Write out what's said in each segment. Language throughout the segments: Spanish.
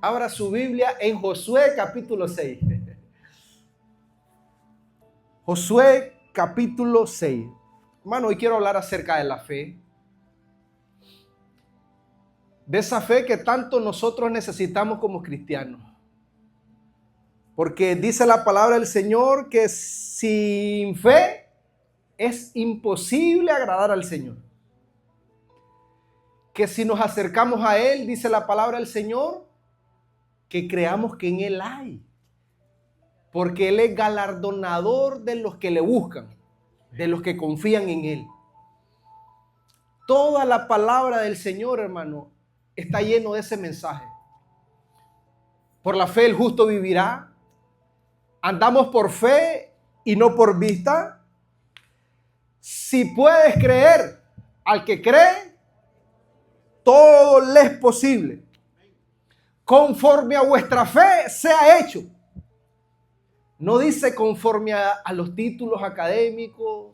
Abra su Biblia en Josué capítulo 6. Josué capítulo 6. Hermano, hoy quiero hablar acerca de la fe. De esa fe que tanto nosotros necesitamos como cristianos. Porque dice la palabra del Señor que sin fe es imposible agradar al Señor. Que si nos acercamos a Él, dice la palabra del Señor, que creamos que en Él hay. Porque Él es galardonador de los que le buscan, de los que confían en Él. Toda la palabra del Señor, hermano, está lleno de ese mensaje. Por la fe el justo vivirá. Andamos por fe y no por vista. Si puedes creer, al que cree, todo le es posible. Conforme a vuestra fe sea hecho. No dice conforme a los títulos académicos,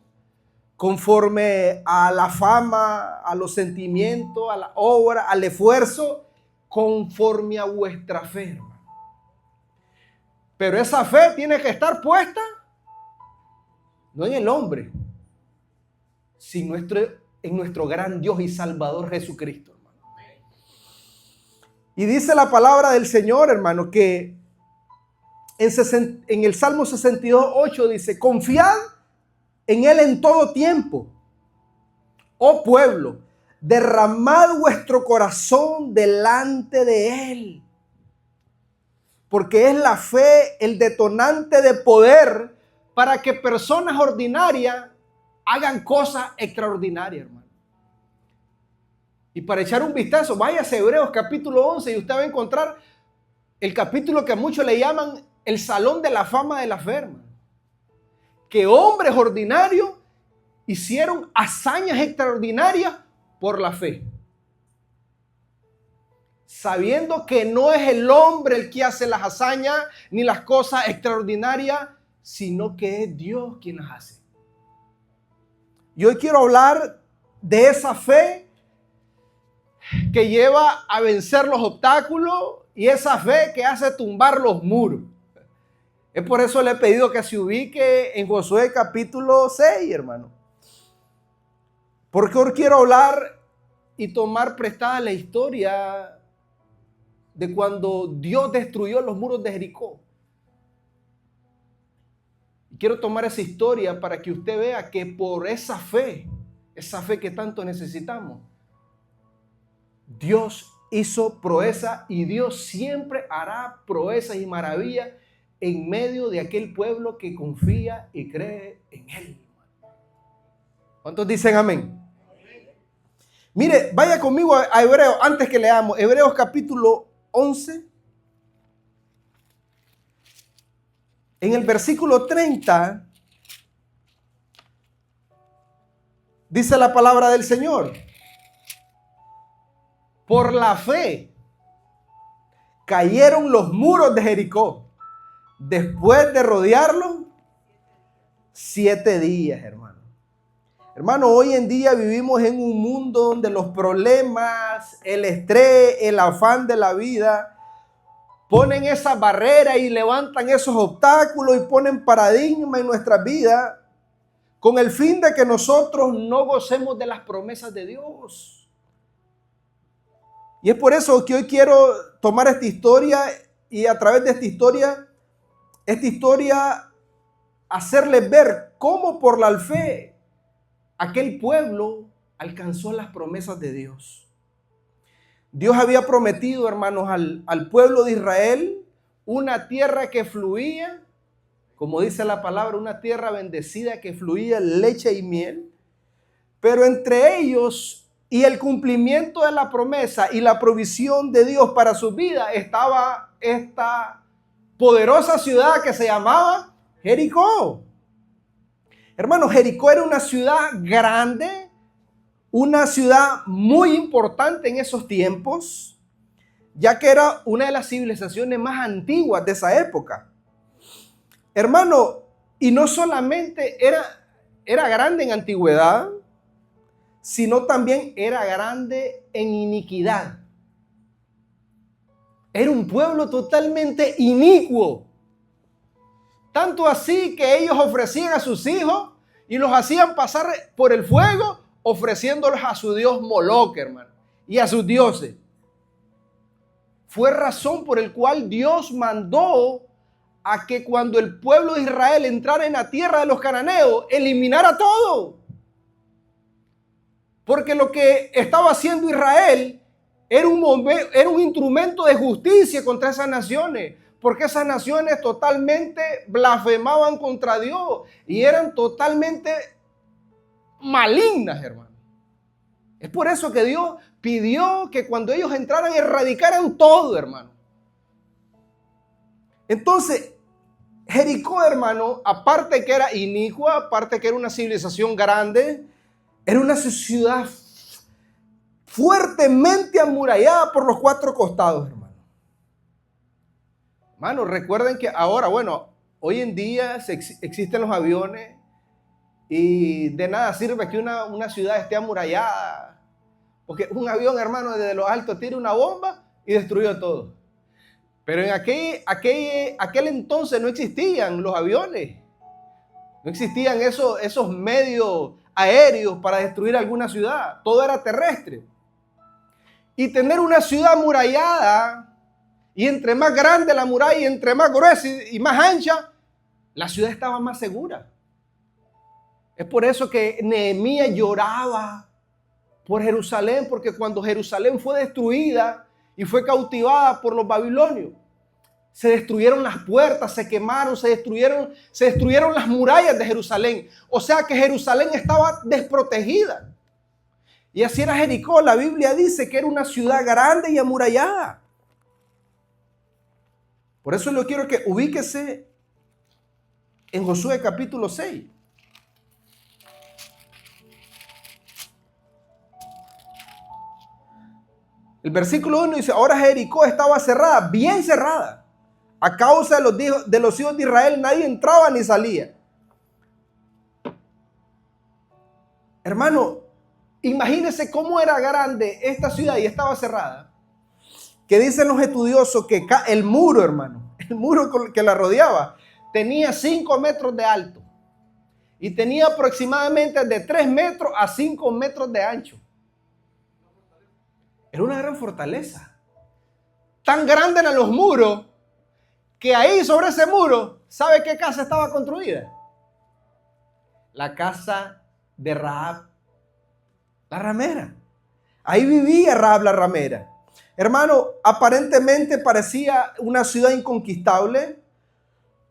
conforme a la fama, a los sentimientos, a la obra, al esfuerzo, conforme a vuestra fe, hermano. Pero esa fe tiene que estar puesta no en el hombre, sino en nuestro gran Dios y Salvador Jesucristo, hermano. Y dice la palabra del Señor, hermano, que en el Salmo 62:8 dice: confiad en Él en todo tiempo, oh pueblo, derramad vuestro corazón delante de Él. Porque es la fe el detonante de poder para que personas ordinarias hagan cosas extraordinarias, hermano. Y para echar un vistazo, váyase a Hebreos capítulo 11 y usted va a encontrar el capítulo que a muchos le llaman el Salón de la Fama de la Fe, hermano. Que hombres ordinarios hicieron hazañas extraordinarias por la fe. Sabiendo que no es el hombre el que hace las hazañas ni las cosas extraordinarias, sino que es Dios quien las hace. Y hoy quiero hablar de esa fe que lleva a vencer los obstáculos y esa fe que hace tumbar los muros. Es por eso le he pedido que se ubique en Josué capítulo 6, hermano. Porque hoy quiero hablar y tomar prestada la historia de cuando Dios destruyó los muros de Jericó. Quiero tomar esa historia para que usted vea que por esa fe que tanto necesitamos, Dios hizo proeza y Dios siempre hará proezas y maravillas en medio de aquel pueblo que confía y cree en Él. ¿Cuántos dicen amén? Mire, vaya conmigo a Hebreos, antes que leamos, Hebreos capítulo 11. En el versículo 30 dice la palabra del Señor: por la fe cayeron los muros de Jericó después de rodearlo 7 días, hermano. Hermano, hoy en día vivimos en un mundo donde los problemas, el estrés, el afán de la vida ponen esas barreras y levantan esos obstáculos y ponen paradigma en nuestras vidas con el fin de que nosotros no gocemos de las promesas de Dios. Y es por eso que hoy quiero tomar esta historia y a través de esta historia hacerles ver cómo por la fe aquel pueblo alcanzó las promesas de Dios. Dios había prometido, hermanos, al pueblo de Israel una tierra que fluía, como dice la palabra, una tierra bendecida que fluía leche y miel. Pero entre ellos y el cumplimiento de la promesa y la provisión de Dios para su vida estaba esta poderosa ciudad que se llamaba Jericó. Hermanos, Jericó era una ciudad grande, una ciudad muy importante en esos tiempos, ya que era una de las civilizaciones más antiguas de esa época. Hermano, y no solamente era grande en antigüedad, sino también era grande en iniquidad. Era un pueblo totalmente inicuo. Tanto así que ellos ofrecían a sus hijos y los hacían pasar por el fuego, ofreciéndolos a su dios Moloc, hermano, y a sus dioses. Fue razón por el cual Dios mandó a que cuando el pueblo de Israel entrara en la tierra de los cananeos, eliminara todo. Porque lo que estaba haciendo Israel era un instrumento de justicia contra esas naciones. Porque esas naciones totalmente blasfemaban contra Dios y eran totalmente malignas, hermano. Es por eso que Dios pidió que cuando ellos entraran erradicaran todo, hermano. Entonces, Jericó, hermano, aparte que era inicua, aparte que era una civilización grande, era una ciudad fuertemente amurallada por los cuatro costados, hermano. Hermano, recuerden que ahora, bueno, hoy en día existen los aviones y de nada sirve que una ciudad esté amurallada. Porque un avión, hermano, desde lo alto tira una bomba y destruyó todo. Pero en aquel entonces no existían los aviones. No existían esos medios aéreos para destruir alguna ciudad. Todo era terrestre. Y tener una ciudad amurallada, y entre más grande la muralla, y entre más gruesa y más ancha, la ciudad estaba más segura. Es por eso que Nehemías lloraba por Jerusalén, porque cuando Jerusalén fue destruida y fue cautivada por los babilonios, se destruyeron las puertas, se quemaron, se destruyeron las murallas de Jerusalén. O sea que Jerusalén estaba desprotegida. Y así era Jericó. La Biblia dice que era una ciudad grande y amurallada. Por eso yo quiero que ubíquese en Josué capítulo 6. El versículo 1 dice, ahora Jericó estaba cerrada, bien cerrada. A causa de los hijos de Israel nadie entraba ni salía. Hermano, imagínese cómo era grande esta ciudad y estaba cerrada. Que dicen los estudiosos que el muro, hermano, el muro que la rodeaba, tenía 5 metros de alto. Y tenía aproximadamente de 3 metros a 5 metros de ancho. Era una gran fortaleza. Tan grande eran los muros que ahí sobre ese muro, ¿sabe qué casa estaba construida? La casa de Rahab, la ramera. Ahí vivía Rahab, la ramera. Hermano, aparentemente parecía una ciudad inconquistable.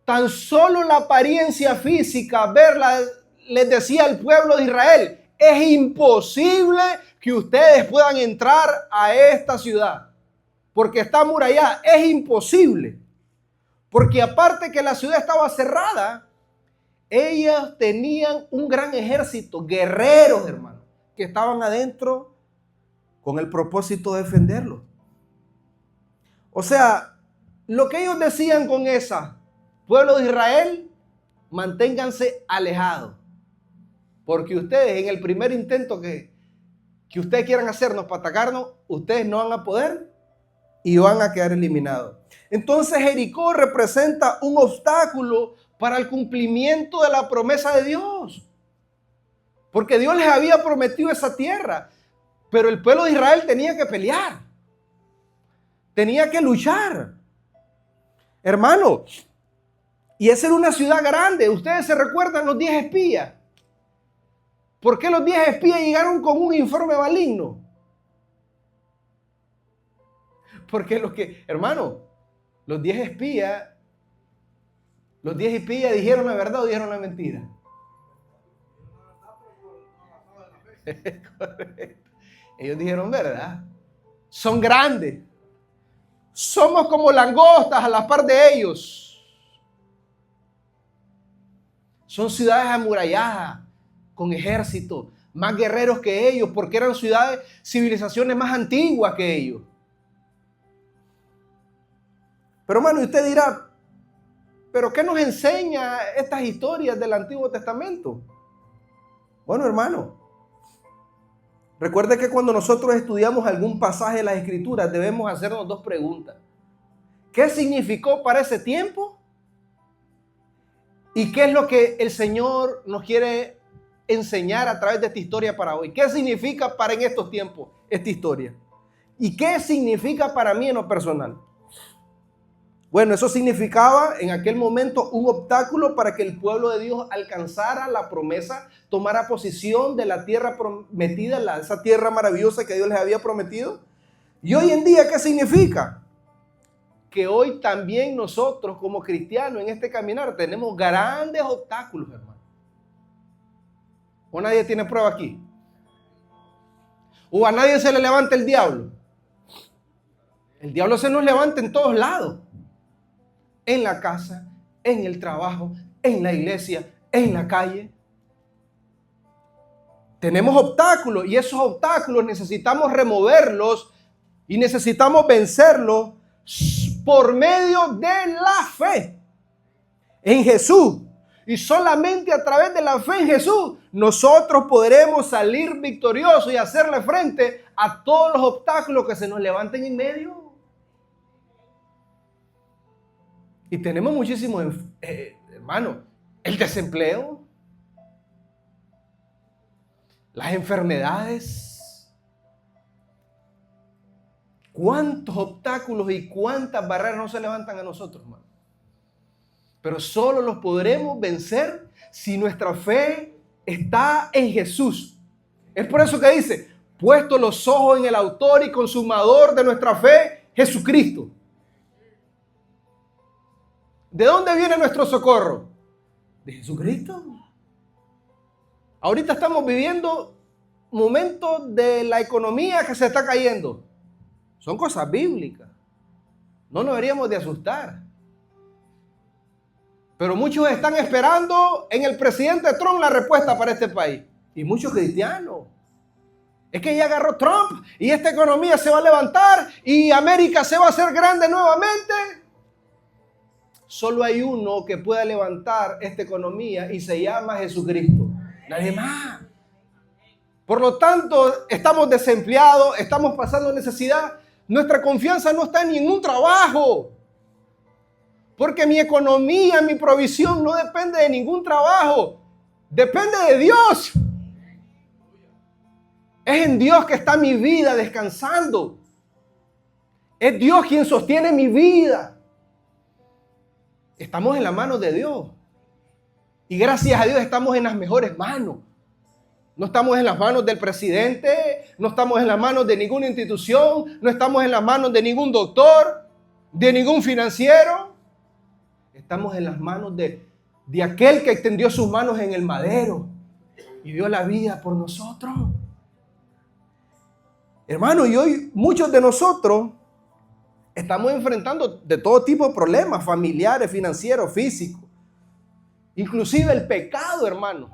Tan solo la apariencia física, verla, les decía al pueblo de Israel, es imposible que ustedes puedan entrar a esta ciudad, porque está amurallada. Es imposible. Porque aparte que la ciudad estaba cerrada, ellos tenían un gran ejército, guerreros, hermano, que estaban adentro con el propósito de defenderlo. O sea, lo que ellos decían con esa, pueblo de Israel, manténganse alejados. Porque ustedes en el primer intento que ustedes quieran hacernos para atacarnos, ustedes no van a poder y van a quedar eliminados. Entonces Jericó representa un obstáculo para el cumplimiento de la promesa de Dios. Porque Dios les había prometido esa tierra, pero el pueblo de Israel tenía que pelear. Tenía que luchar. Hermano, y esa era una ciudad grande. Ustedes se recuerdan los 10 espías. ¿Por qué los 10 espías llegaron con un informe maligno? Porque los 10 espías dijeron la verdad o dijeron la mentira. Correcto. Ellos dijeron verdad. Son grandes. Somos como langostas a la par de ellos. Son ciudades amuralladas, con ejército, más guerreros que ellos, porque eran civilizaciones más antiguas que ellos. Pero hermano, usted dirá, ¿pero qué nos enseña estas historias del Antiguo Testamento? Bueno, hermano, recuerde que cuando nosotros estudiamos algún pasaje de las Escrituras debemos hacernos 2 preguntas. ¿Qué significó para ese tiempo? ¿Y qué es lo que el Señor nos quiere enseñar a través de esta historia para hoy? ¿Qué significa para en estos tiempos esta historia? ¿Y qué significa para mí en lo personal? Bueno, eso significaba en aquel momento un obstáculo para que el pueblo de Dios alcanzara la promesa, tomara posesión de la tierra prometida, esa tierra maravillosa que Dios les había prometido. Y hoy en día, ¿qué significa? Que hoy también nosotros como cristianos en este caminar tenemos grandes obstáculos, hermano. ¿O nadie tiene prueba aquí? ¿O a nadie se le levanta el diablo? El diablo se nos levanta en todos lados. En la casa, en el trabajo, en la iglesia, en la calle. Tenemos obstáculos y esos obstáculos necesitamos removerlos y necesitamos vencerlos por medio de la fe en Jesús. Y solamente a través de la fe en Jesús nosotros podremos salir victoriosos y hacerle frente a todos los obstáculos que se nos levanten en medio. Y tenemos muchísimos, hermanos, el desempleo, las enfermedades. ¿Cuántos obstáculos y cuántas barreras no se levantan a nosotros, hermano? Pero solo los podremos vencer si nuestra fe está en Jesús. Es por eso que dice, puesto los ojos en el autor y consumador de nuestra fe, Jesucristo. ¿De dónde viene nuestro socorro? De Jesucristo. Ahorita estamos viviendo momentos de la economía que se está cayendo. Son cosas bíblicas. No nos deberíamos de asustar. Pero muchos están esperando en el presidente Trump la respuesta para este país. Y muchos cristianos. Es que ya agarró Trump y esta economía se va a levantar y América se va a hacer grande nuevamente. Solo hay uno que pueda levantar esta economía y se llama Jesucristo. Nadie más. Por lo tanto, estamos desempleados, estamos pasando necesidad. Nuestra confianza no está en ningún trabajo. Porque mi economía, mi provisión no depende de ningún trabajo. Depende de Dios. Es en Dios que está mi vida descansando. Es Dios quien sostiene mi vida. Estamos en la mano de Dios. Y gracias a Dios estamos en las mejores manos. No estamos en las manos del presidente, no estamos en las manos de ninguna institución, no estamos en las manos de ningún doctor, de ningún financiero. Estamos en las manos de aquel que extendió sus manos en el madero y dio la vida por nosotros. Hermano, y hoy muchos de nosotros estamos enfrentando de todo tipo de problemas familiares, financieros, físicos. Inclusive el pecado, hermano.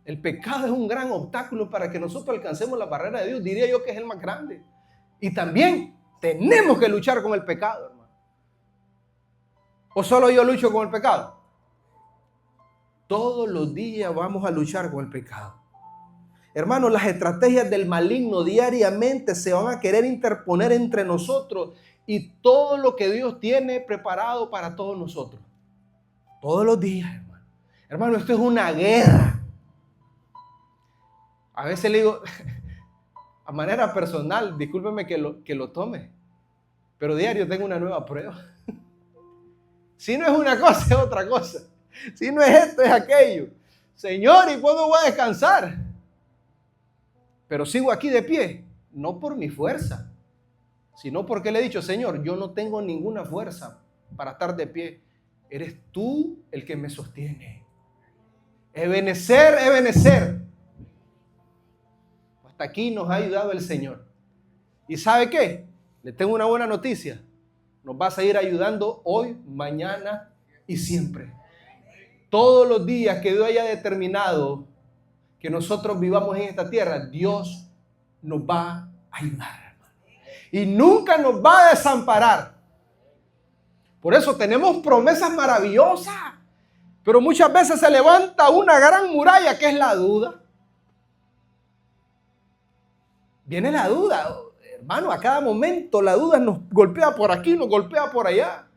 El pecado es un gran obstáculo para que nosotros alcancemos la barrera de Dios. Diría yo que es el más grande. Y también tenemos que luchar con el pecado, hermano. ¿O solo yo lucho con el pecado? Todos los días vamos a luchar con el pecado. Hermano, las estrategias del maligno diariamente se van a querer interponer entre nosotros y todo lo que Dios tiene preparado para todos nosotros. Todos los días, hermano. Hermano, esto es una guerra. A veces le digo, a manera personal, discúlpeme que lo tome, pero diario tengo una nueva prueba. Si no es una cosa, es otra cosa. Si no es esto, es aquello. Señor, ¿y cuándo voy a descansar? Pero sigo aquí de pie, no por mi fuerza, sino porque le he dicho, Señor, yo no tengo ninguna fuerza para estar de pie. Eres tú el que me sostiene. Ebenecer, Ebenecer. Hasta aquí nos ha ayudado el Señor. ¿Y sabe qué? Le tengo una buena noticia. Nos va a seguir ayudando hoy, mañana y siempre. Todos los días que Dios haya determinado que nosotros vivamos en esta tierra, Dios nos va a ayudar. Y nunca nos va a desamparar. Por eso tenemos promesas maravillosas. Pero muchas veces se levanta una gran muralla que es la duda. Viene la duda. Hermano, a cada momento la duda nos golpea por aquí, nos golpea por allá.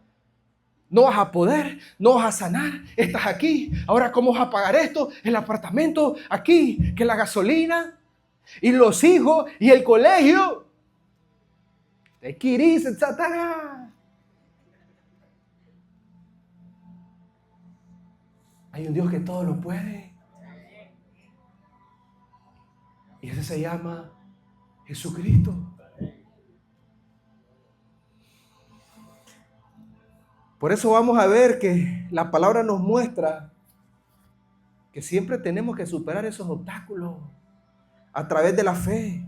No vas a poder, no vas a sanar, estás aquí. Ahora, ¿cómo vas a pagar esto? El apartamento aquí, que la gasolina, y los hijos, y el colegio. Te querís, Satanás. Hay un Dios que todo lo puede. Y ese se llama Jesucristo. Por eso vamos a ver que la palabra nos muestra que siempre tenemos que superar esos obstáculos a través de la fe.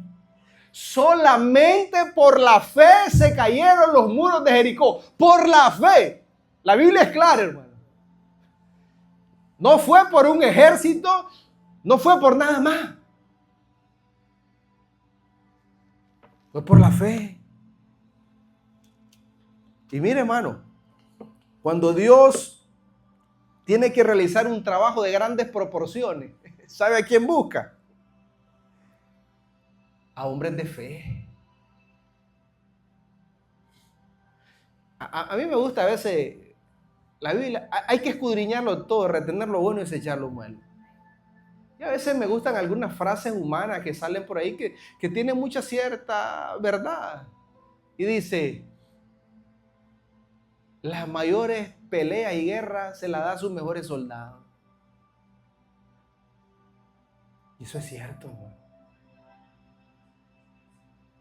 Solamente por la fe se cayeron los muros de Jericó. Por la fe. La Biblia es clara, hermano. No fue por un ejército, no fue por nada más. Fue por la fe. Y mire, hermano, cuando Dios tiene que realizar un trabajo de grandes proporciones, ¿sabe a quién busca? A hombres de fe. A mí me gusta a veces la Biblia, hay que escudriñarlo todo, retener lo bueno y desechar lo malo. Y a veces me gustan algunas frases humanas que salen por ahí que tienen mucha cierta verdad. Y dice, las mayores peleas y guerras se las da a sus mejores soldados. Y eso es cierto, hermano.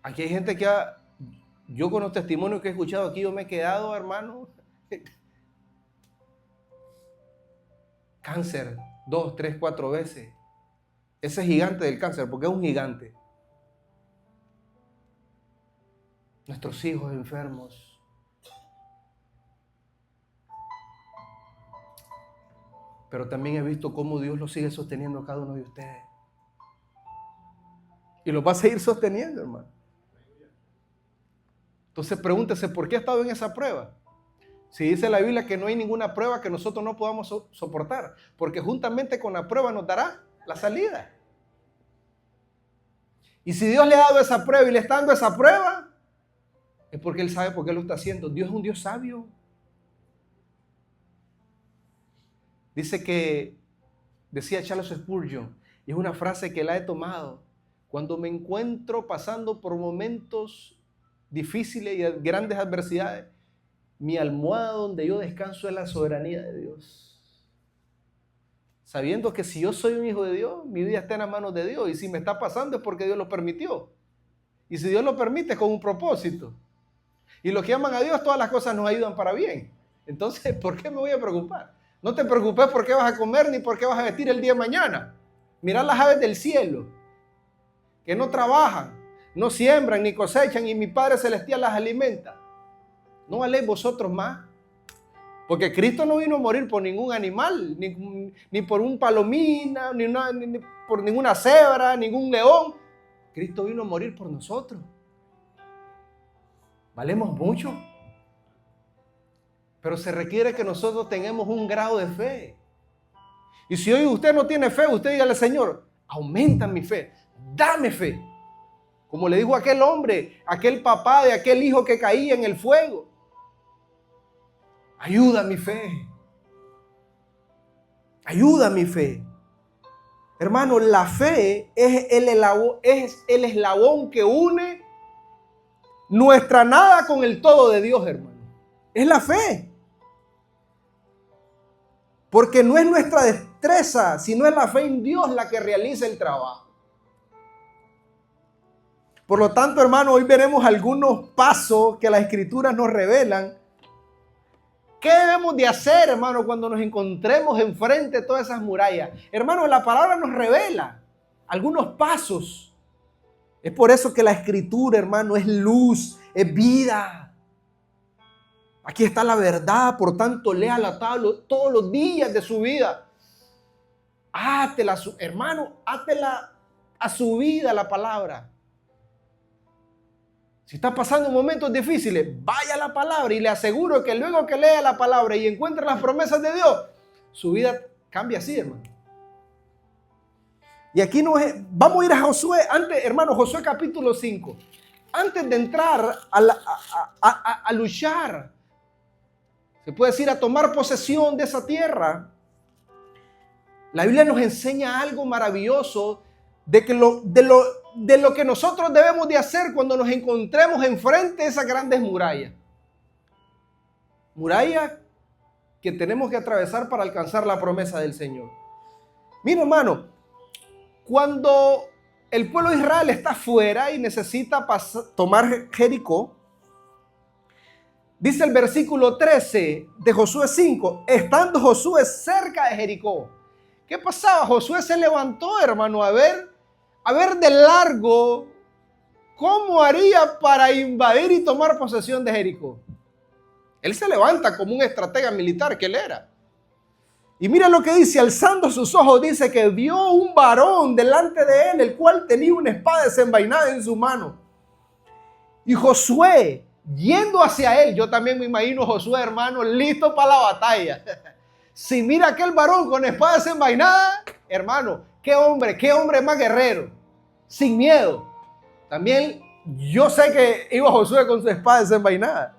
Aquí hay gente que yo con los testimonios que he escuchado aquí, yo me he quedado, hermano, cáncer, 2, 3, 4 veces. Ese gigante del cáncer, porque es un gigante. Nuestros hijos enfermos. Pero también he visto cómo Dios los sigue sosteniendo a cada uno de ustedes. Y los va a seguir sosteniendo, hermano. Entonces pregúntese, ¿por qué ha estado en esa prueba? Si dice la Biblia que no hay ninguna prueba que nosotros no podamos soportar, porque juntamente con la prueba nos dará la salida. Y si Dios le ha dado esa prueba y le está dando esa prueba, es porque Él sabe por qué lo está haciendo. Dios es un Dios sabio. Dice que, decía Charles Spurgeon, y es una frase que la he tomado, cuando me encuentro pasando por momentos difíciles y grandes adversidades, mi almohada donde yo descanso es la soberanía de Dios. Sabiendo que si yo soy un hijo de Dios, mi vida está en las manos de Dios. Y si me está pasando es porque Dios lo permitió. Y si Dios lo permite es con un propósito. Y los que aman a Dios, todas las cosas nos ayudan para bien. Entonces, ¿por qué me voy a preocupar? No te preocupes por qué vas a comer ni por qué vas a vestir el día de mañana. Mirad las aves del cielo, que no trabajan, no siembran ni cosechan, y mi Padre Celestial las alimenta. ¿No valéis vosotros más? Porque Cristo no vino a morir por ningún animal, ni por un palomina, ni por ninguna cebra, ningún león. Cristo vino a morir por nosotros. Valemos mucho. Pero se requiere que nosotros tengamos un grado de fe. Y si hoy usted no tiene fe, usted dígale, Señor, aumenta mi fe, dame fe. Como le dijo aquel hombre, aquel papá de aquel hijo que caía en el fuego. Ayuda mi fe. Ayuda mi fe. Hermano, la fe es el eslabón que une nuestra nada con el todo de Dios, hermano. Es la fe. Porque no es nuestra destreza, sino es la fe en Dios la que realiza el trabajo. Por lo tanto, hermano, hoy veremos algunos pasos que las Escrituras nos revelan. ¿Qué debemos de hacer, hermano, cuando nos encontremos enfrente de todas esas murallas? Hermano, la palabra nos revela algunos pasos. Es por eso que la Escritura, hermano, es luz, es vida. Aquí está la verdad, por tanto, léala todos los días de su vida. Átela, hermano, átela a su vida la palabra. Si está pasando momentos difíciles, vaya a la palabra y le aseguro que luego que lea la palabra y encuentre las promesas de Dios, su vida cambia así, hermano. Y aquí vamos a ir a Josué, antes, hermano, Josué capítulo 5. antes de entrar a luchar, se puede decir a tomar posesión de esa tierra, la Biblia nos enseña algo maravilloso de lo que nosotros debemos de hacer cuando nos encontremos enfrente de esas grandes murallas. Murallas que tenemos que atravesar para alcanzar la promesa del Señor. Mira, hermano, cuando el pueblo de Israel está afuera y necesita tomar Jericó, dice el versículo 13 de Josué 5, estando Josué cerca de Jericó. ¿Qué pasaba? Josué se levantó, hermano, a ver de largo cómo haría para invadir y tomar posesión de Jericó. Él se levanta como un estratega militar que él era. Y mira lo que dice, alzando sus ojos, dice que vio un varón delante de él, el cual tenía una espada desenvainada en su mano. Y Josué, yendo hacia él, yo también me imagino a Josué, hermano, listo para la batalla. Si mira aquel varón con espada desenvainada, hermano, qué hombre más guerrero, sin miedo. También yo sé que iba Josué con su espada desenvainada.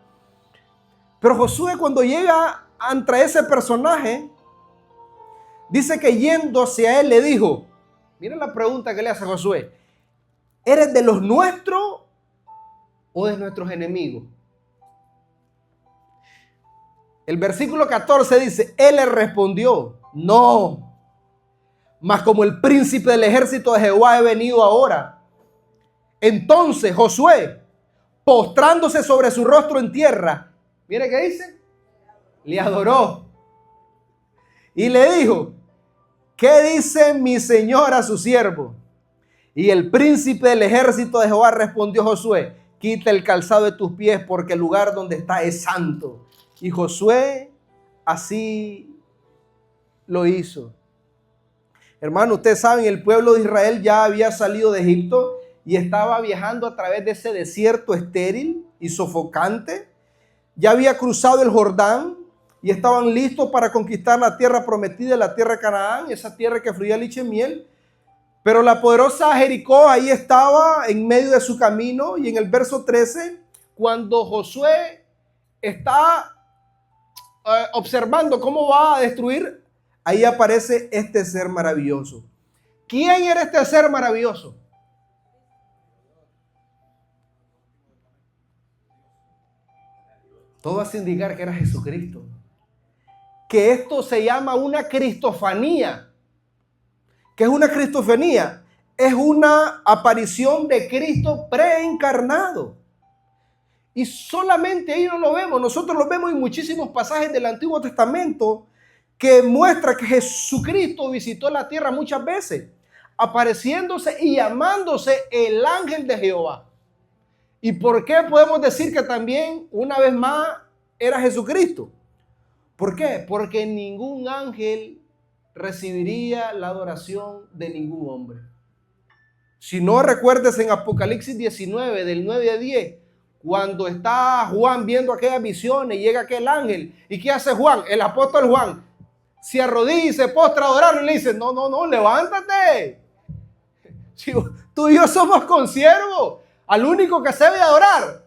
Pero Josué, cuando llega ante ese personaje, dice que yendo hacia él le dijo, miren la pregunta que le hace Josué, ¿eres de los nuestros o de nuestros enemigos? El versículo 14 dice, él le respondió, no, mas como el príncipe del ejército de Jehová he venido ahora. Entonces Josué, postrándose sobre su rostro en tierra, mire qué dice, le adoró y le dijo, ¿qué dice mi señor a su siervo? Y el príncipe del ejército de Jehová respondió Josué, quita el calzado de tus pies porque el lugar donde está es santo. Y Josué así lo hizo. Hermano, ustedes saben, el pueblo de Israel ya había salido de Egipto y estaba viajando a través de ese desierto estéril y sofocante. Ya había cruzado el Jordán y estaban listos para conquistar la tierra prometida, la tierra de Canaán, esa tierra que fluía leche y miel. Pero la poderosa Jericó ahí estaba en medio de su camino. Y en el verso 13, cuando Josué está observando cómo va a destruir, ahí aparece este ser maravilloso. ¿Quién era este ser maravilloso? Todo hace indicar que era Jesucristo. Que esto se llama una cristofanía. ¿Qué es una cristofanía? Es una aparición de Cristo preencarnado. Y solamente ahí no lo vemos. Nosotros lo vemos en muchísimos pasajes del Antiguo Testamento que muestra que Jesucristo visitó la tierra muchas veces, apareciéndose y llamándose el ángel de Jehová. ¿Y por qué podemos decir que también una vez más era Jesucristo? ¿Por qué? Porque ningún ángel recibiría la adoración de ningún hombre. Si no recuerdes en Apocalipsis 19, del 9 a 10, cuando está Juan viendo aquellas visiones, llega aquel ángel. ¿Y qué hace Juan? El apóstol Juan se arrodilla y se postra a adorarlo y le dice, no, levántate. Si tú y yo somos consiervos, al único que se debe adorar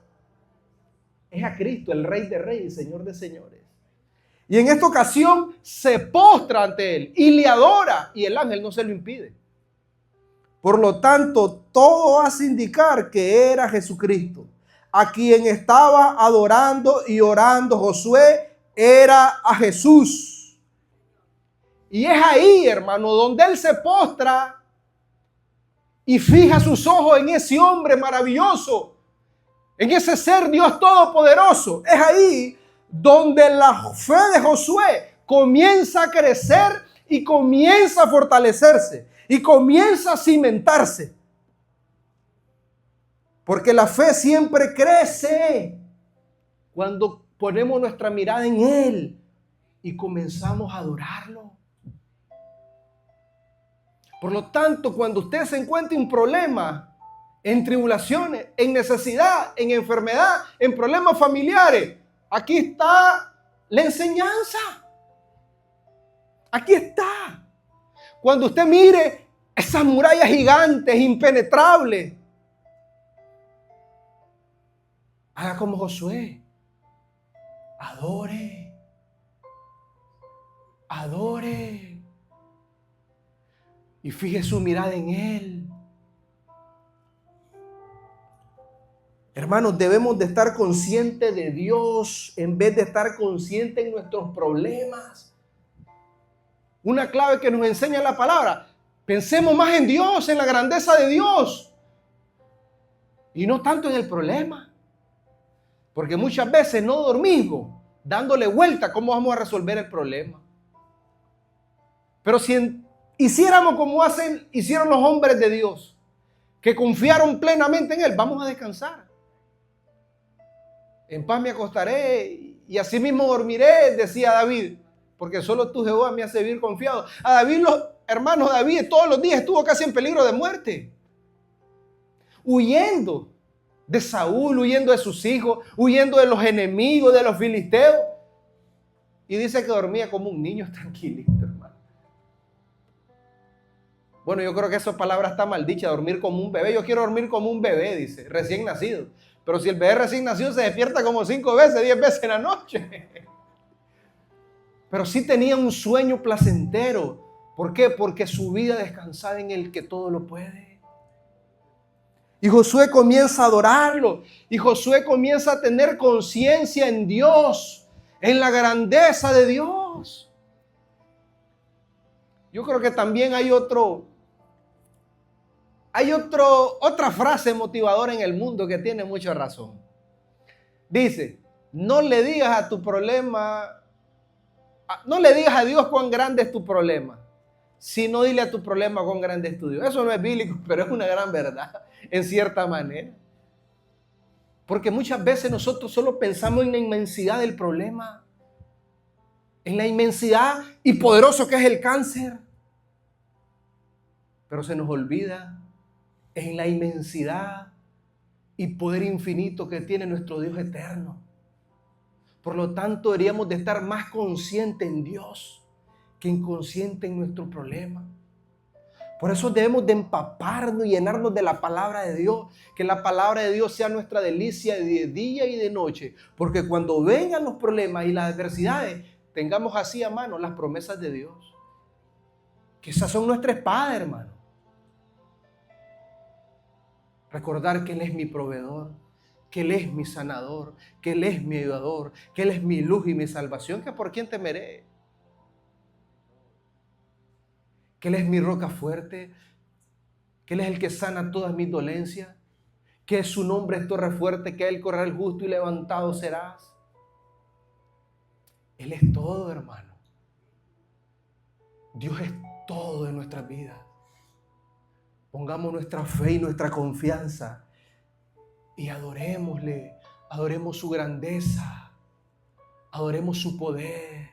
es a Cristo, el Rey de Reyes, Señor de Señores. Y en esta ocasión se postra ante él y le adora, y el ángel no se lo impide. Por lo tanto, todo hace indicar que era Jesucristo. A quien estaba adorando y orando Josué era a Jesús. Y es ahí, hermano, donde él se postra y fija sus ojos en ese hombre maravilloso, en ese ser Dios todopoderoso. Es ahí donde la fe de Josué comienza a crecer y comienza a fortalecerse y comienza a cimentarse. Porque la fe siempre crece cuando ponemos nuestra mirada en Él y comenzamos a adorarlo. Por lo tanto, cuando usted se encuentre en problemas, en tribulaciones, en necesidad, en enfermedad, en problemas familiares, aquí está la enseñanza. Aquí está. Cuando usted mire esas murallas gigantes, impenetrables, Haga como Josué. Adore. Adore. Y fije su mirada en Él. Hermanos, debemos de estar conscientes de Dios en vez de estar conscientes en nuestros problemas. Una clave que nos enseña la palabra. Pensemos más en Dios, en la grandeza de Dios. Y no tanto en el problema. Porque muchas veces no dormimos dándole vuelta a cómo vamos a resolver el problema. Pero si hiciéramos como hicieron los hombres de Dios, que confiaron plenamente en Él, vamos a descansar. En paz me acostaré y así mismo dormiré, decía David, porque solo tú, Jehová, me hace vivir confiado. A David, hermanos, David todos los días estuvo casi en peligro de muerte, huyendo de Saúl, huyendo de sus hijos, huyendo de los enemigos, de los filisteos. Y dice que dormía como un niño tranquilito, hermano. Bueno, yo creo que esa palabra está maldicha, dormir como un bebé. Yo quiero dormir como un bebé, dice, recién nacido. Pero si el bebé recién nacido se despierta como 5 veces, 10 veces en la noche. Pero sí tenía un sueño placentero. ¿Por qué? Porque su vida descansaba en el que todo lo puede. Y Josué comienza a adorarlo. Y Josué comienza a tener conciencia en Dios, en la grandeza de Dios. Yo creo que también hay otra frase motivadora en el mundo que tiene mucha razón. Dice, no le digas a tu problema, no le digas a Dios cuán grande es tu problema, sino dile a tu problema cuán grande es tu Dios. Eso no es bíblico, pero es una gran verdad, en cierta manera. Porque muchas veces nosotros solo pensamos en la inmensidad del problema, en la inmensidad y poderoso que es el cáncer, pero se nos olvida en la inmensidad y poder infinito que tiene nuestro Dios eterno. Por lo tanto, deberíamos de estar más conscientes en Dios que inconscientes en nuestro problema. Por eso debemos de empaparnos y llenarnos de la palabra de Dios. Que la palabra de Dios sea nuestra delicia de día y de noche. Porque cuando vengan los problemas y las adversidades, tengamos así a mano las promesas de Dios. Que esas son nuestra espada, hermano. Recordar que Él es mi proveedor, que Él es mi sanador, que Él es mi ayudador, que Él es mi luz y mi salvación, que por quién temeré. Que Él es mi roca fuerte, que Él es el que sana todas mis dolencias, que su nombre es torre fuerte, que Él correrá el justo y levantado serás. Él es todo, hermano. Dios es todo en nuestras vidas. Pongamos nuestra fe y nuestra confianza y adorémosle, adoremos su grandeza, adoremos su poder.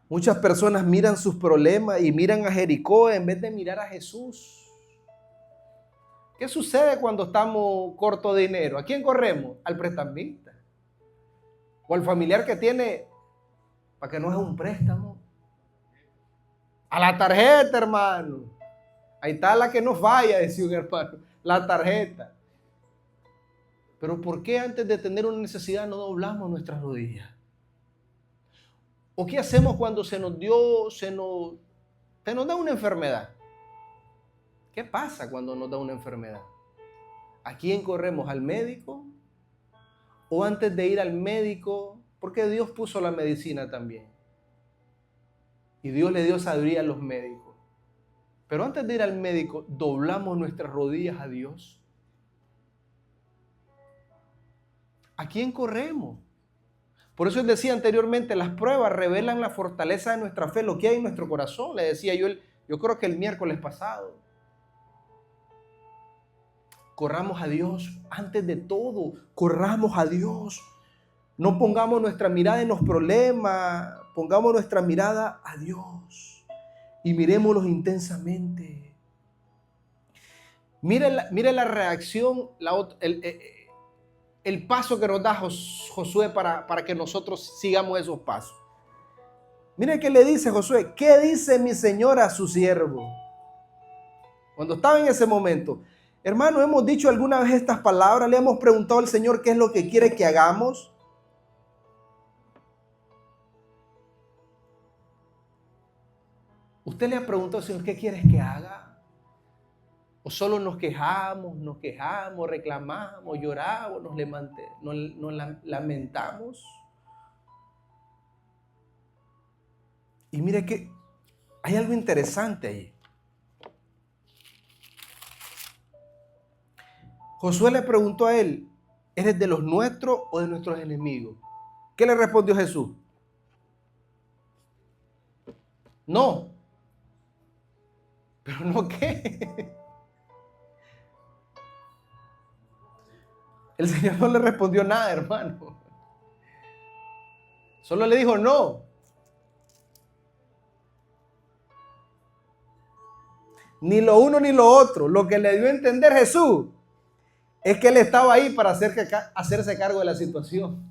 Muchas personas miran sus problemas y miran a Jericó en vez de mirar a Jesús. ¿Qué sucede cuando estamos cortos de dinero? ¿A quién corremos? Al prestamista. O al familiar que tiene para que no haga un préstamo. A la tarjeta, hermano. Ahí está la que no falla, decía un hermano. La tarjeta. Pero ¿por qué antes de tener una necesidad no doblamos nuestras rodillas? ¿O qué hacemos cuando se nos da una enfermedad? ¿Qué pasa cuando nos da una enfermedad? ¿A quién corremos? ¿Al médico? ¿O antes de ir al médico? Porque Dios puso la medicina también. Y Dios le dio sabiduría a los médicos. Pero antes de ir al médico, doblamos nuestras rodillas a Dios. ¿A quién corremos? Por eso él decía anteriormente, las pruebas revelan la fortaleza de nuestra fe, lo que hay en nuestro corazón. Le decía yo creo que el miércoles pasado. Corramos a Dios antes de todo. Corramos a Dios. No pongamos nuestra mirada en los problemas. Pongamos nuestra mirada a Dios. Y miremoslos intensamente. Mire la reacción, el paso que nos da Josué para que nosotros sigamos esos pasos. Mire qué le dice Josué. ¿Qué dice mi señor a su siervo? Cuando estaba en ese momento. Hermano, hemos dicho alguna vez estas palabras, le hemos preguntado al Señor qué es lo que quiere que hagamos. ¿Usted le ha preguntado al Señor qué quieres que haga? ¿O solo nos quejamos, reclamamos, lloramos, nos lamentamos? Y mire que hay algo interesante ahí. Josué le preguntó a él, ¿eres de los nuestros o de nuestros enemigos? ¿Qué le respondió Jesús? No. ¿Pero no qué? El Señor no le respondió nada, hermano. Solo le dijo no. Ni lo uno ni lo otro. Lo que le dio a entender Jesús es que Él estaba ahí para hacerse cargo de la situación.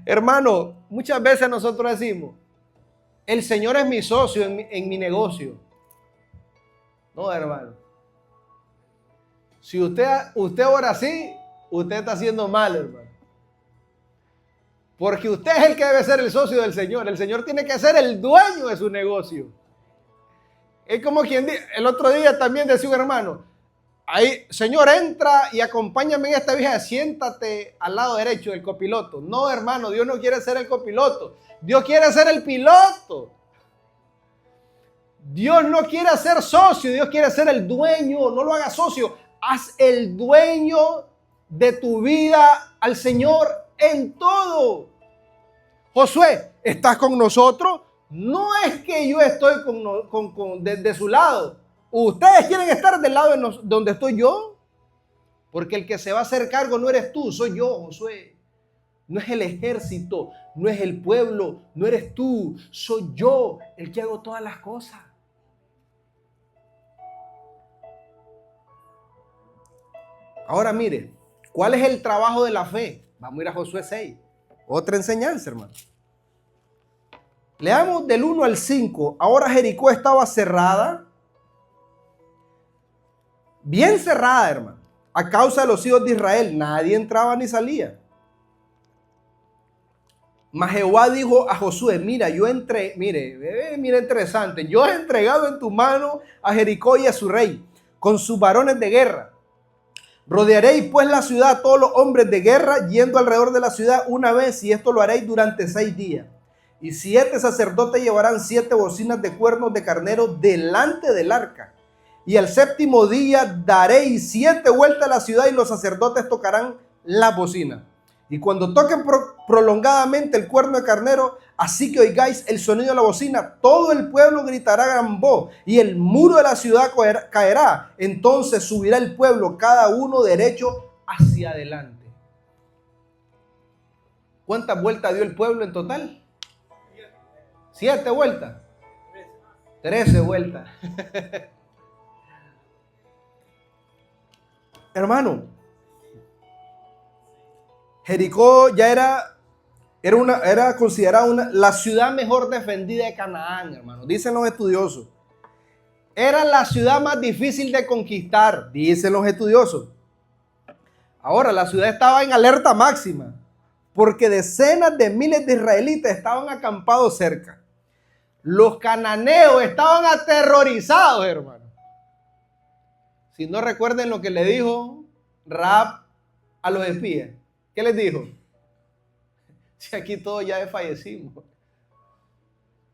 Hermano, muchas veces nosotros decimos, el Señor es mi socio en mi negocio. No, hermano. Si usted ora así, usted está haciendo mal, hermano. Porque usted es el que debe ser el socio del Señor. El Señor tiene que ser el dueño de su negocio. Es como quien dice, el otro día también decía un hermano, ahí, Señor, entra y acompáñame en esta viaje, siéntate al lado derecho del copiloto. No, hermano, Dios no quiere ser el copiloto. Dios quiere ser el piloto. Dios no quiere ser socio, Dios quiere ser el dueño. No lo hagas socio, haz el dueño de tu vida al Señor en todo. Josué, ¿estás con nosotros? No es que yo estoy de su lado. Ustedes quieren estar del lado de donde estoy yo. Porque el que se va a hacer cargo no eres tú, soy yo, Josué. No es el ejército, no es el pueblo, no eres tú, soy yo el que hago todas las cosas. Ahora mire, ¿cuál es el trabajo de la fe? Vamos a ir a Josué 6. Otra enseñanza, hermano. Leamos del 1 al 5. Ahora Jericó estaba cerrada. Bien cerrada, hermano. A causa de los hijos de Israel. Nadie entraba ni salía. Mas Jehová dijo a Josué, mira interesante. Yo he entregado en tu mano a Jericó y a su rey, con sus varones de guerra. Rodearéis pues la ciudad, todos los hombres de guerra, yendo alrededor de la ciudad una vez, y esto lo haréis durante 6 días. Y 7 sacerdotes llevarán 7 bocinas de cuernos de carnero delante del arca. Y al 7º día daréis 7 vueltas a la ciudad, y los sacerdotes tocarán las bocinas. Y cuando toquen prolongadamente el cuerno de carnero, así que oigáis el sonido de la bocina, todo el pueblo gritará a gran voz, y el muro de la ciudad caerá. Entonces subirá el pueblo, cada uno derecho hacia adelante. ¿Cuántas vueltas dio el pueblo en total? 7 vueltas. 13 vueltas. Hermano, Jericó ya era considerada la ciudad mejor defendida de Canaán, hermano. Dicen los estudiosos. Era la ciudad más difícil de conquistar, dicen los estudiosos. Ahora, la ciudad estaba en alerta máxima, porque decenas de miles de israelitas estaban acampados cerca. Los cananeos estaban aterrorizados, hermano. Si no recuerden lo que le dijo Rahab a los espías. ¿Qué les dijo? Si aquí todos ya desfallecimos.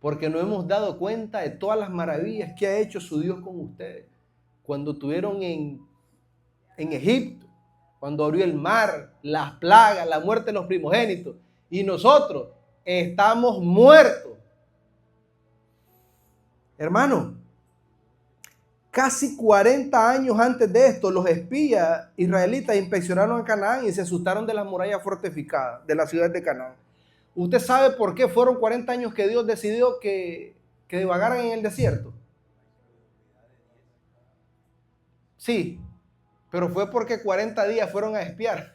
Porque no hemos dado cuenta de todas las maravillas que ha hecho su Dios con ustedes. Cuando estuvieron en Egipto, cuando abrió el mar, las plagas, la muerte de los primogénitos. Y nosotros estamos muertos. Hermano, casi 40 años antes de esto, los espías israelitas inspeccionaron a Canaán y se asustaron de las murallas fortificadas de la ciudad de Canaán. ¿Usted sabe por qué fueron 40 años que Dios decidió que divagaran en el desierto? Sí, pero fue porque 40 días fueron a espiar.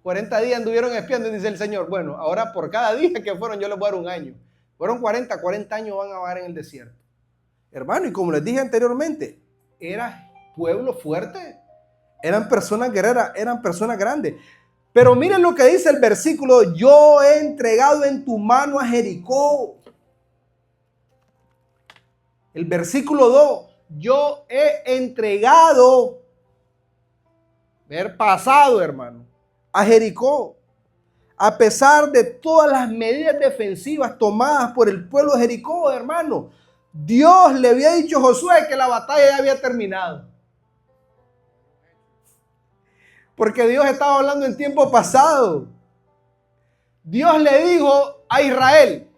40 días anduvieron espiando y dice el Señor, bueno, ahora por cada día que fueron yo les voy a dar un año. Fueron 40 años van a vagar en el desierto. Hermano, y como les dije anteriormente, era pueblo fuerte. Eran personas guerreras, eran personas grandes. Pero miren lo que dice el versículo: yo he entregado en tu mano a Jericó. El versículo 2, yo he entregado, ver pasado, hermano, a Jericó. A pesar de todas las medidas defensivas tomadas por el pueblo de Jericó, hermano, Dios le había dicho a Josué que la batalla ya había terminado. Porque Dios estaba hablando en tiempo pasado. Dios le dijo a Israel: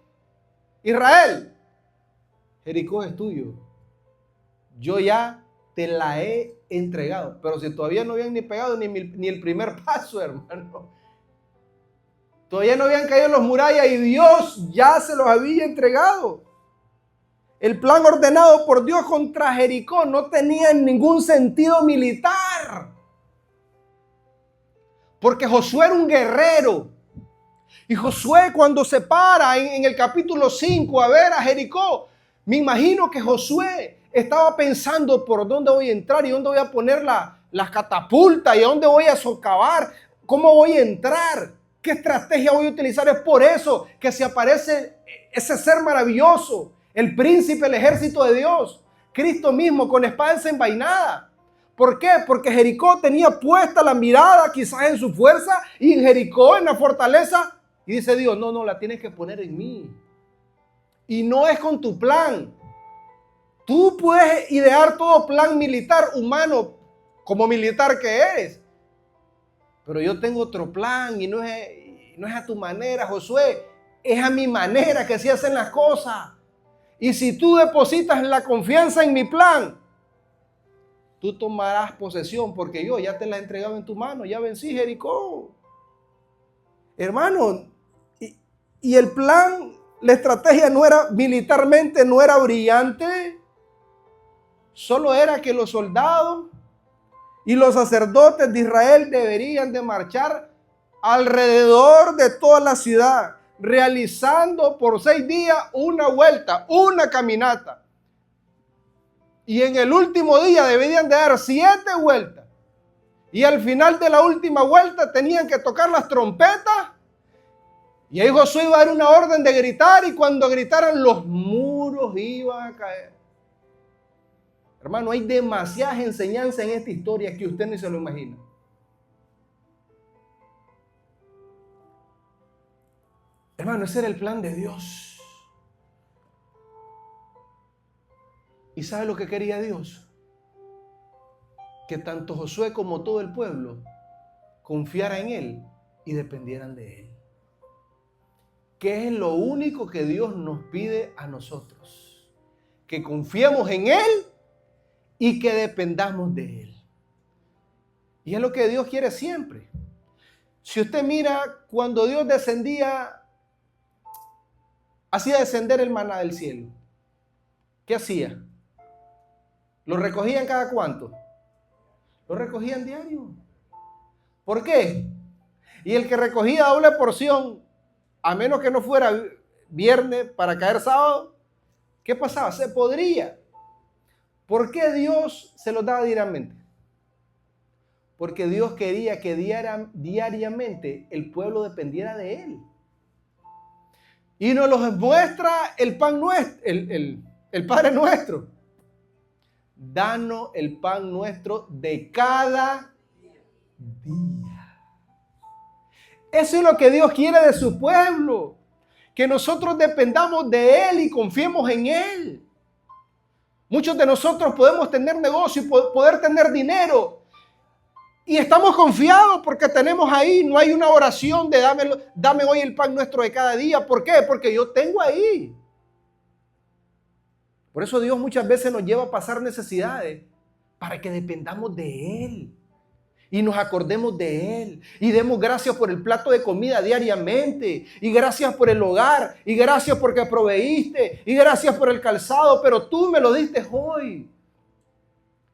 Israel, Jericó es tuyo. Yo ya te la he entregado. Pero si todavía no habían ni pegado ni el primer paso, hermano. Todavía no habían caído los murallas y Dios ya se los había entregado. El plan ordenado por Dios contra Jericó no tenía ningún sentido militar. Porque Josué era un guerrero. Y Josué, cuando se para en el capítulo 5 a ver a Jericó, me imagino que Josué estaba pensando por dónde voy a entrar y dónde voy a poner las catapultas y a dónde voy a socavar, cómo voy a entrar, qué estrategia voy a utilizar. Es por eso que se aparece ese ser maravilloso, el príncipe del ejército de Dios, Cristo mismo, con espada desenvainada. ¿Por qué? Porque Jericó tenía puesta la mirada quizás en su fuerza y en Jericó, en la fortaleza. Y dice Dios: no, la tienes que poner en mí. Y no es con tu plan. Tú puedes idear todo plan militar humano como militar que eres. Pero yo tengo otro plan y no es a tu manera, Josué. Es a mi manera que se hacen las cosas. Y si tú depositas la confianza en mi plan, tú tomarás posesión, porque yo ya te la he entregado en tu mano. Ya vencí Jericó. Hermano, y el plan, la estrategia no era militarmente, no era brillante. Solo era que los soldados y los sacerdotes de Israel deberían de marchar alrededor de toda la ciudad, realizando por 6 días una vuelta, una caminata. Y en el último día deberían de dar 7 vueltas. Y al final de la última vuelta tenían que tocar las trompetas. Y ahí Josué iba a dar una orden de gritar, y cuando gritaran, los muros iban a caer. Hermano, hay demasiadas enseñanzas en esta historia que usted ni se lo imagina. Hermano, ese era el plan de Dios. ¿Y sabe lo que quería Dios? Que tanto Josué como todo el pueblo confiara en Él y dependieran de Él. Que es lo único que Dios nos pide a nosotros. Que confiemos en Él y que dependamos de Él. Y es lo que Dios quiere siempre. Si usted mira, cuando Dios descendía, hacía descender el maná del cielo, ¿qué hacía? ¿Lo recogían cada cuánto? Lo recogían diario. ¿Por qué? Y el que recogía doble porción, a menos que no fuera viernes para caer sábado, ¿qué pasaba? Se podría. ¿Por qué Dios se los daba diariamente? Porque Dios quería que diariamente el pueblo dependiera de Él. Y nos lo muestra el pan nuestro, el Padre nuestro. Danos el pan nuestro de cada día. Eso es lo que Dios quiere de su pueblo. Que nosotros dependamos de Él y confiemos en Él. Muchos de nosotros podemos tener negocio y poder tener dinero. Y estamos confiados porque tenemos ahí, no hay una oración de dame hoy el pan nuestro de cada día. ¿Por qué? Porque yo tengo ahí. Por eso Dios muchas veces nos lleva a pasar necesidades para que dependamos de Él. Y nos acordemos de Él. Y demos gracias por el plato de comida diariamente. Y gracias por el hogar. Y gracias porque proveíste. Y gracias por el calzado. Pero tú me lo diste hoy.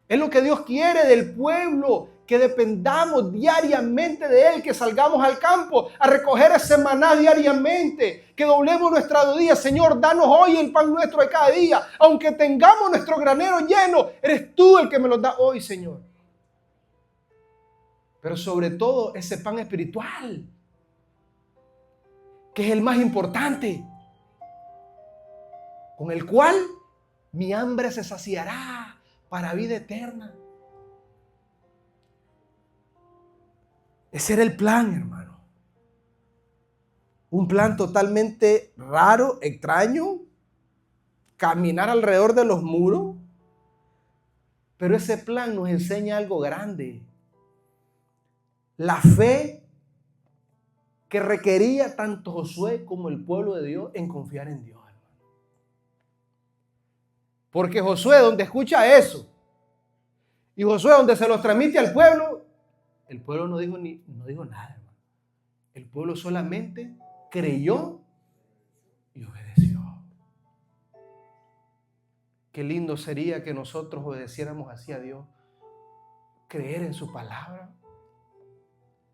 Es lo que Dios quiere del pueblo. que dependamos diariamente de Él, que salgamos al campo a recoger ese maná diariamente, que doblemos nuestra rodilla. Señor, danos hoy el pan nuestro de cada día. Aunque tengamos nuestro granero lleno, eres tú el que me lo da hoy, Señor. Pero sobre todo ese pan espiritual, que es el más importante, con el cual mi hambre se saciará para vida eterna. Ese era el plan, hermano. Un plan totalmente raro, extraño, caminar alrededor de los muros. Pero ese plan nos enseña algo grande. La fe que requería tanto Josué como el pueblo de Dios en confiar en Dios, hermano. Porque Josué, donde escucha eso, y Josué, donde se los transmite al pueblo, el pueblo no dijo nada, hermano. El pueblo solamente creyó y obedeció. Qué lindo sería que nosotros obedeciéramos así a Dios. Creer en su palabra,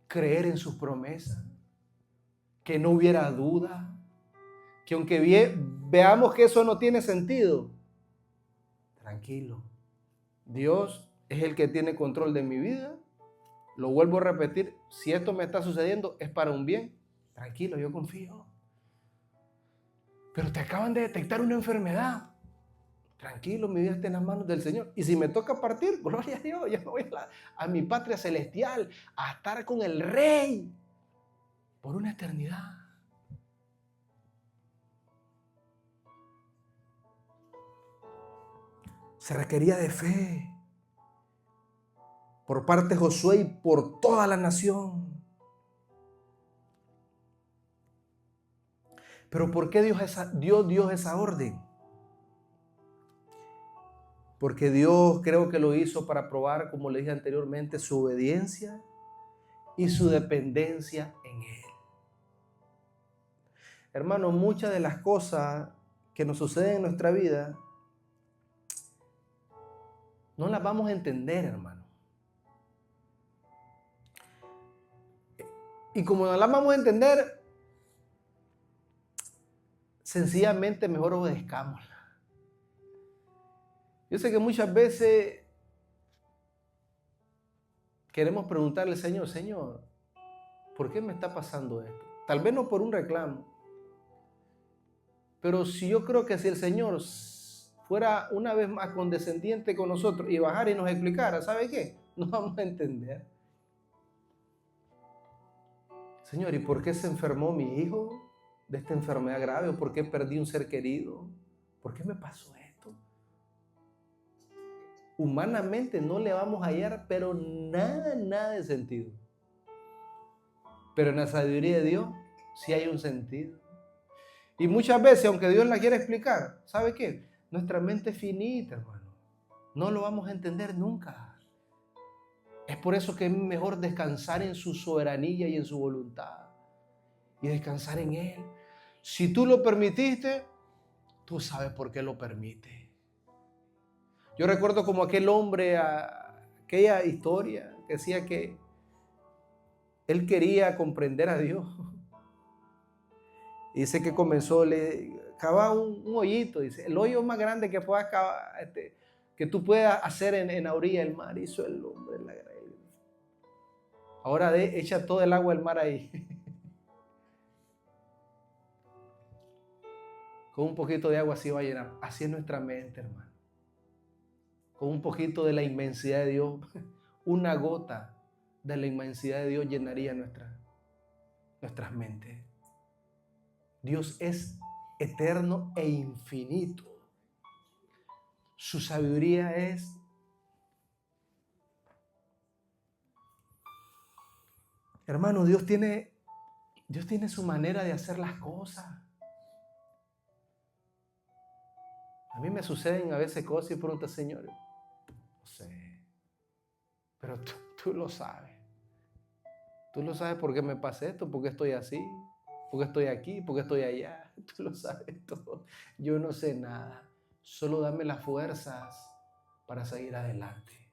creer en sus promesas, que no hubiera duda, que aunque veamos que eso no tiene sentido, tranquilo, Dios es el que tiene control de mi vida. Lo vuelvo a repetir, si esto me está sucediendo es para un bien, tranquilo, yo confío. Pero te acaban de detectar una enfermedad, tranquilo, mi vida está en las manos del Señor. Y si me toca partir, gloria a Dios, ya me voy a mi patria celestial, a estar con el Rey por una eternidad. Se requería de fe por parte de Josué y por toda la nación. Pero ¿por qué dio Dios esa orden? Porque Dios creo que lo hizo para probar, como le dije anteriormente, su obediencia y su dependencia en Él. Hermano, muchas de las cosas que nos suceden en nuestra vida no las vamos a entender, hermano. Y como no las vamos a entender, sencillamente mejor obedezcámosla. Yo sé que muchas veces queremos preguntarle al Señor, Señor, ¿por qué me está pasando esto? Tal vez no por un reclamo, pero si yo creo que si el Señor fuera una vez más condescendiente con nosotros y bajara y nos explicara, ¿sabe qué? No vamos a entender. Señor, ¿y por qué se enfermó mi hijo de esta enfermedad grave? ¿O por qué perdí un ser querido? ¿Por qué me pasó esto? Humanamente no le vamos a hallar, pero nada de sentido. Pero en la sabiduría de Dios sí hay un sentido. Y muchas veces, aunque Dios la quiera explicar, ¿sabe qué? Nuestra mente es finita, hermano. No lo vamos a entender nunca. Es por eso que es mejor descansar en su soberanía y en su voluntad. Y descansar en Él. Si tú lo permitiste, tú sabes por qué lo permite. Yo recuerdo como aquel hombre, aquella historia que decía que él quería comprender a Dios. Y dice que comenzó, le cavaba un hoyito. Dice, el hoyo más grande que puedas cavar, que tú puedas hacer en la orilla del mar. Hizo el hombre. Ahora echa todo el agua del mar ahí. Con un poquito de agua así va a llenar. Así es nuestra mente, hermano. Con un poquito de la inmensidad de Dios, una gota de la inmensidad de Dios llenaría nuestras mentes. Dios es eterno e infinito. Su sabiduría es hermano, Dios tiene su manera de hacer las cosas. A mí me suceden a veces cosas y pregunto, Señor, no sé, pero tú lo sabes. Tú lo sabes por qué me pasa esto, por qué estoy así, por qué estoy aquí, por qué estoy allá. Tú lo sabes todo. Yo no sé nada. Solo dame las fuerzas para seguir adelante.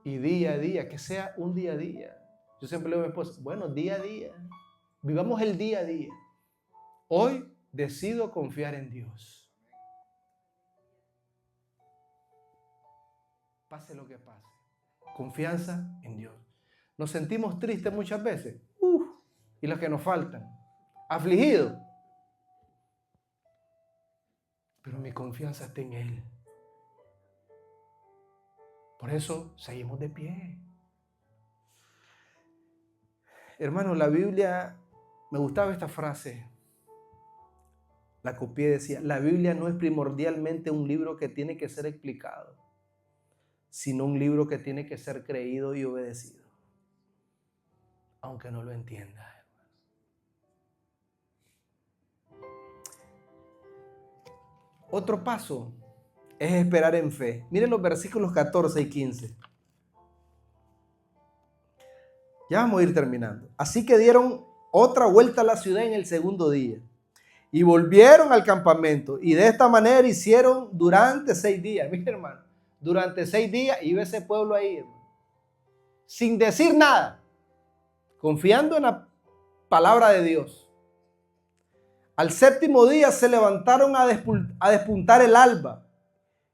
Y día a día, que sea un día a día. Yo siempre le digo a mi esposa, bueno, día a día. Vivamos el día a día. Hoy decido confiar en Dios. Pase lo que pase. Confianza en Dios. Nos sentimos tristes muchas veces. Y los que nos faltan. Afligidos. Pero mi confianza está en Él. Por eso seguimos de pie. Hermano, la Biblia, me gustaba esta frase. La copié, decía, la Biblia no es primordialmente un libro que tiene que ser explicado, sino un libro que tiene que ser creído y obedecido, aunque no lo entienda. Otro paso es esperar en fe. Miren los versículos 14 y 15. Ya vamos a ir terminando. Así que dieron otra vuelta a la ciudad en el segundo día y volvieron al campamento. Y de esta manera hicieron durante 6 días. Mira, hermano, durante 6 días iba ese pueblo ahí, hermano, sin decir nada, confiando en la palabra de Dios. Al séptimo día se levantaron a despuntar el alba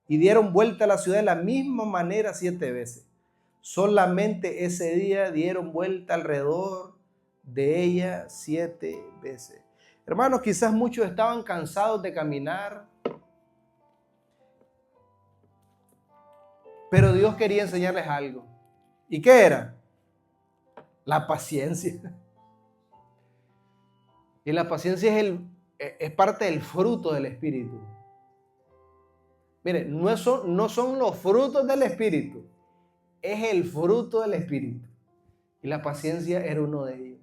y dieron vuelta a la ciudad de la misma manera 7 veces. Solamente ese día dieron vuelta alrededor de ella 7 veces. Hermanos, quizás muchos estaban cansados de caminar, pero Dios quería enseñarles algo. ¿Y qué era? La paciencia. Y la paciencia es parte del fruto del Espíritu. Miren, no son los frutos del Espíritu, es el fruto del Espíritu. Y la paciencia era uno de ellos.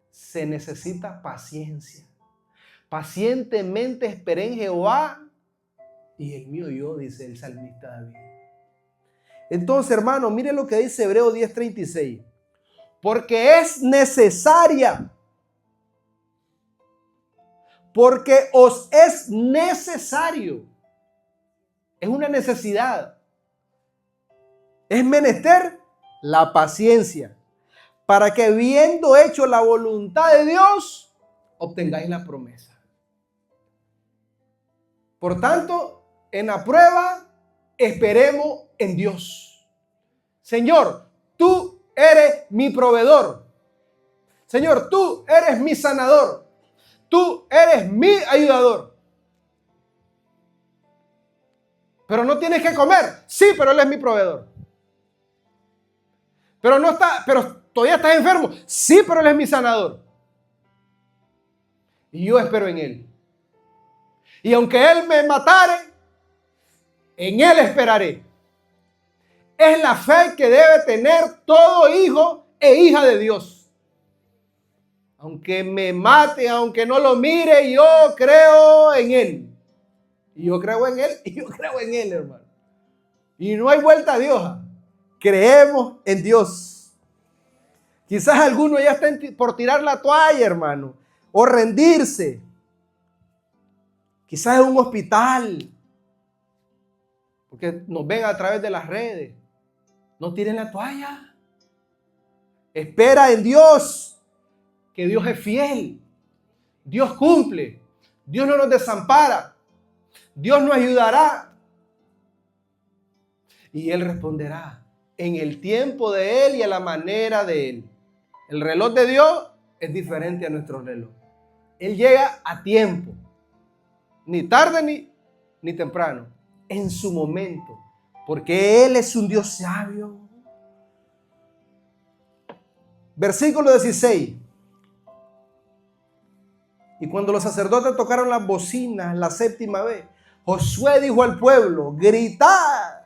Se necesita paciencia. Pacientemente esperé en Jehová y el mío yo, dice el salmista David. Entonces, hermano, mire lo que dice Hebreos 10:36. Porque es necesaria. Porque os es necesario. Es una necesidad. Es menester la paciencia, para que habiendo hecho la voluntad de Dios, obtengáis la promesa. Por tanto, en la prueba, esperemos en Dios. Señor, tú eres mi proveedor. Señor, tú eres mi sanador. Tú eres mi ayudador. Pero no tienes que comer. Sí, pero Él es mi proveedor. Pero todavía estás enfermo. Sí, pero Él es mi sanador. Y yo espero en Él. Y aunque Él me matare, en Él esperaré. Es la fe que debe tener todo hijo e hija de Dios. Aunque me mate, aunque no lo mire, yo creo en Él. Y yo creo en Él, y yo creo en Él, hermano. Y no hay vuelta a Dios. Creemos en Dios. Quizás alguno ya está por tirar la toalla, hermano, o rendirse. Quizás en un hospital, porque nos ven a través de las redes. No tiren la toalla. Espera en Dios, que Dios es fiel. Dios cumple. Dios no nos desampara. Dios nos ayudará. Y Él responderá en el tiempo de Él y a la manera de Él. El reloj de Dios es diferente a nuestro reloj. Él llega a tiempo. Ni tarde ni temprano. En su momento. Porque Él es un Dios sabio. Versículo 16. Y cuando los sacerdotes tocaron las bocinas la 7ª vez, Josué dijo al pueblo: gritad,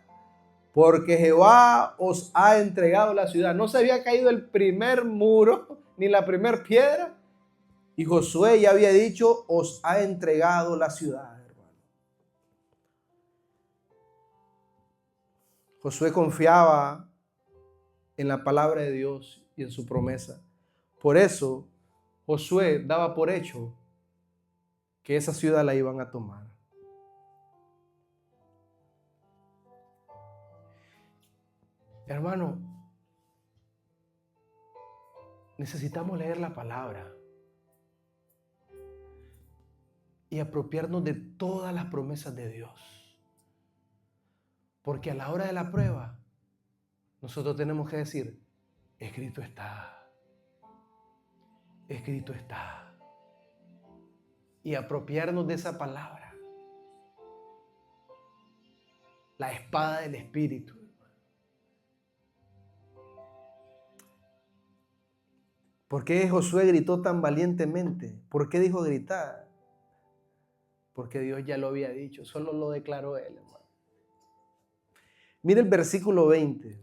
porque Jehová os ha entregado la ciudad. No se había caído el primer muro, ni la primera piedra. Y Josué ya había dicho: os ha entregado la ciudad, hermano. Josué confiaba en la palabra de Dios y en su promesa. Por eso, Josué daba por hecho que esa ciudad la iban a tomar. Hermano, necesitamos leer la palabra y apropiarnos de todas las promesas de Dios. Porque a la hora de la prueba, nosotros tenemos que decir, escrito está, escrito está. Y apropiarnos de esa palabra. La espada del Espíritu. ¿Por qué Josué gritó tan valientemente? ¿Por qué dijo gritar? Porque Dios ya lo había dicho, solo lo declaró él, hermano. Mire el versículo 20.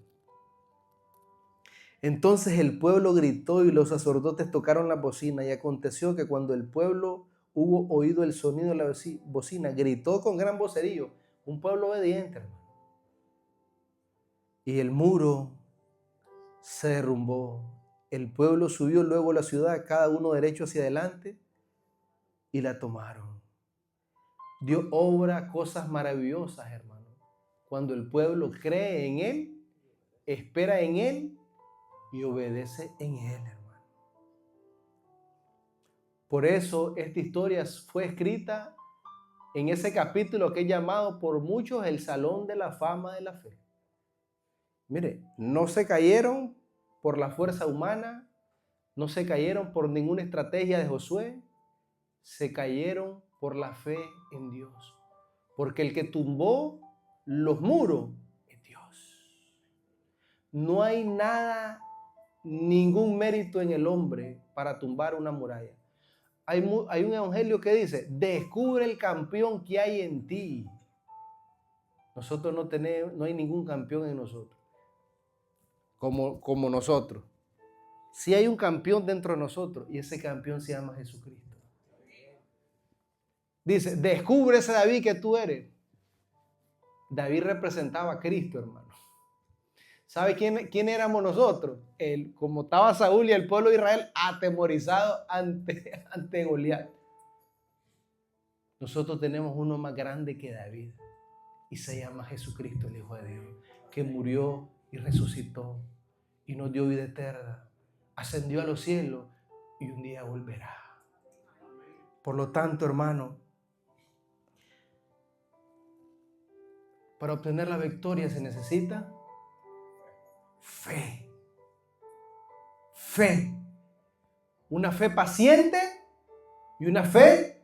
Entonces el pueblo gritó y los sacerdotes tocaron la bocina, y aconteció que cuando el pueblo hubo oído el sonido de la bocina, gritó con gran vocerío. Un pueblo obediente, hermano. Y el muro se derrumbó. El pueblo subió luego a la ciudad, cada uno derecho hacia adelante, y la tomaron. Dios obra cosas maravillosas, hermano. Cuando el pueblo cree en Él, espera en Él y obedece en Él, hermano. Por eso esta historia fue escrita en ese capítulo que es llamado por muchos el Salón de la Fama de la Fe. Mire, no se cayeron por la fuerza humana, no se cayeron por ninguna estrategia de Josué, se cayeron por la fe en Dios. Porque el que tumbó los muros es Dios. No hay nada, ningún mérito en el hombre para tumbar una muralla. Hay un evangelio que dice, descubre el campeón que hay en ti. Nosotros no hay ningún campeón en nosotros. Como nosotros. Sí hay un campeón dentro de nosotros y ese campeón se llama Jesucristo. Dice, descubre ese David que tú eres. David representaba a Cristo, hermano. ¿Sabe quién éramos nosotros? Como estaba Saúl y el pueblo de Israel atemorizado ante Goliat. Nosotros tenemos uno más grande que David y se llama Jesucristo, el Hijo de Dios, que murió y resucitó y nos dio vida eterna, ascendió a los cielos y un día volverá. Por lo tanto, hermano, para obtener la victoria se necesita fe. Fe. Una fe paciente y una fe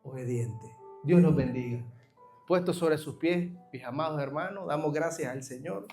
obediente. Dios los bendiga. Puestos sobre sus pies, mis amados hermanos, damos gracias al Señor.